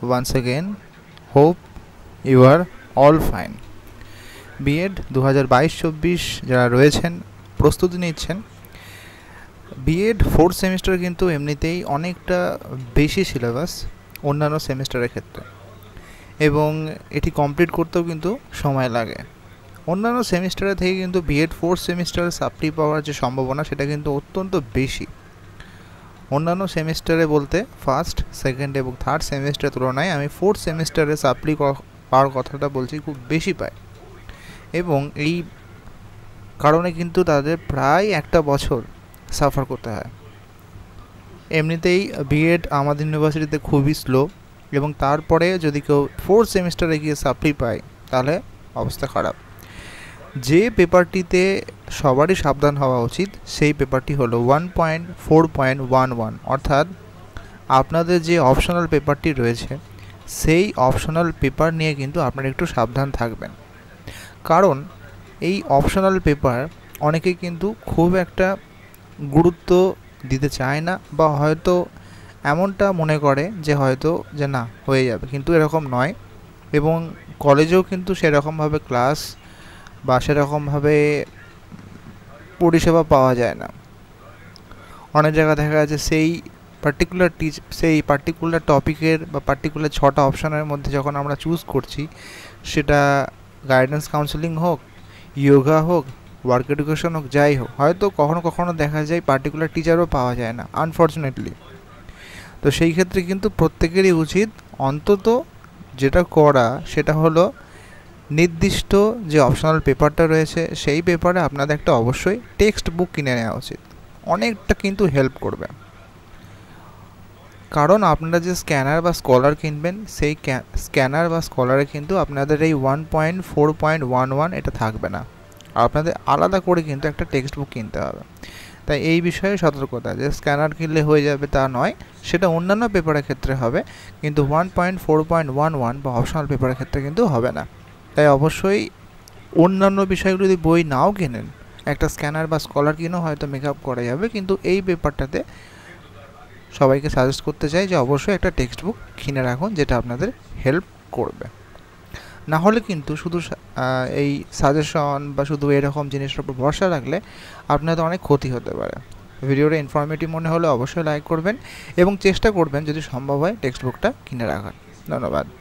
once again. Hope you are all fine. B Ed 2022-24 যারা রয়েছেন প্রস্তুতি নিচ্ছেন, বিএড ফোর্থ সেমিস্টার কিন্তু এমনিতেই অনেকটা বেশি সিলেবাস অন্যান্য সেমিস্টারের ক্ষেত্রে, এবং এটি কমপ্লিট করতেও কিন্তু সময় লাগে। অন্যান্য সেমিস্টারের থেকে কিন্তু বিএড ফোর্থ সেমিস্টারে সাপ্লি পাওয়ার যে সম্ভাবনা সেটা কিন্তু অত্যন্ত বেশি। অন্যান্য সেমিস্টারে বলতে ফার্স্ট, সেকেন্ড এবং থার্ড সেমিস্টারের তুলনায় আমি ফোর্থ সেমিস্টারে সাপ্লি পাওয়ার কথাটা বলছি খুব বেশি পাই, এবং এই কারণে কিন্তু তাদের প্রায় একটা বছর সাফার করতে হয়। এমনিতেই বিএড আমাদের ইউনিভার্সিটিতে খুবই স্লো, এবং তারপরে যদি কেউ ফোর্থ সেমিস্টারে গিয়ে সাপ্লি পায় তাহলে অবস্থা খারাপ। যে পেপারটিতে সবারই সাবধান হওয়া উচিত সেই পেপারটি হলো 1.4.11, অর্থাৎ আপনাদের যে অপশনাল পেপারটি রয়েছে সেই অপশনাল পেপার নিয়ে কিন্তু আপনারা একটু সাবধান থাকবেন, কারণ এই অপশনাল পেপার অনেকেই কিন্তু খুব একটা গুরুত্ব দিতে চায় না, বা হয়তো এমনটা মনে করে যে হয়তো যে না হয়ে যাবে, কিন্তু এরকম নয়। এবং কলেজেও কিন্তু সেরকমভাবে ক্লাস বা সেরকমভাবে পরিষেবা পাওয়া যায় না। অনেক জায়গায় দেখা যাচ্ছে সেই পার্টিকুলার টপিকের বা পার্টিকুলার 6টা অপশানের মধ্যে যখন আমরা চুজ করছি, সেটা গাইডেন্স কাউন্সেলিং হোক, যোগা হোক, ওয়ার্ক এডুকেশন হোক, যাই হোক, হয়তো কখনো কখনো দেখা যায় পার্টিকুলার টিচারও পাওয়া যায় না, আনফর্চুনেটলি। তো সেই ক্ষেত্রে কিন্তু প্রত্যেকেরই উচিত অন্তত যেটা করা সেটা হলো নির্দিষ্ট যে অপশনাল পেপারটা রয়েছে সেই পেপারে আপনাদের একটা অবশ্যই টেক্সট বুক কিনে নেওয়া উচিত। অনেকটা কিন্তু হেল্প করবে, কারণ আপনারা যে স্ক্যানার বা স্কলার কিনবেন সেই স্ক্যানার বা স্কলারে কিন্তু আপনাদের এই 1.4.11 এটা থাকবে না, আপনাদের আলাদা করে কিন্তু একটা টেক্সট বুক কিনতে হবে। তাই এই বিষয়ে সতর্কতা, যে স্ক্যানার কিনলে হয়ে যাবে তা নয়, সেটা অন্যান্য পেপারের ক্ষেত্রে হবে, কিন্তু 1.4.11 বা অপশনাল পেপারের ক্ষেত্রে কিন্তু হবে না। তাই অবশ্যই অন্যান্য বিষয়গুলো যদি বই নাও কেনেন, একটা স্ক্যানার বা স্কলার কিনেও হয়তো মেকআপ করা যাবে, কিন্তু এই পেপারটাতে সবাইকে সাজেস্ট করতে চাই যে অবশ্যই একটা টেক্সট বুক কিনে রাখুন, যেটা আপনাদের হেল্প করবে। না হলে কিন্তু শুধু এই সাজেশন বা শুধু এরকম জিনিসের উপর ভরসা রাখলে আপনাদের অনেক ক্ষতি হতে পারে। ভিডিওটা ইনফরমেটিভ মনে হলে অবশ্যই লাইক করবেন, এবং চেষ্টা করবেন যদি সম্ভব হয় টেক্সট বুকটা কিনে রাখার। ধন্যবাদ।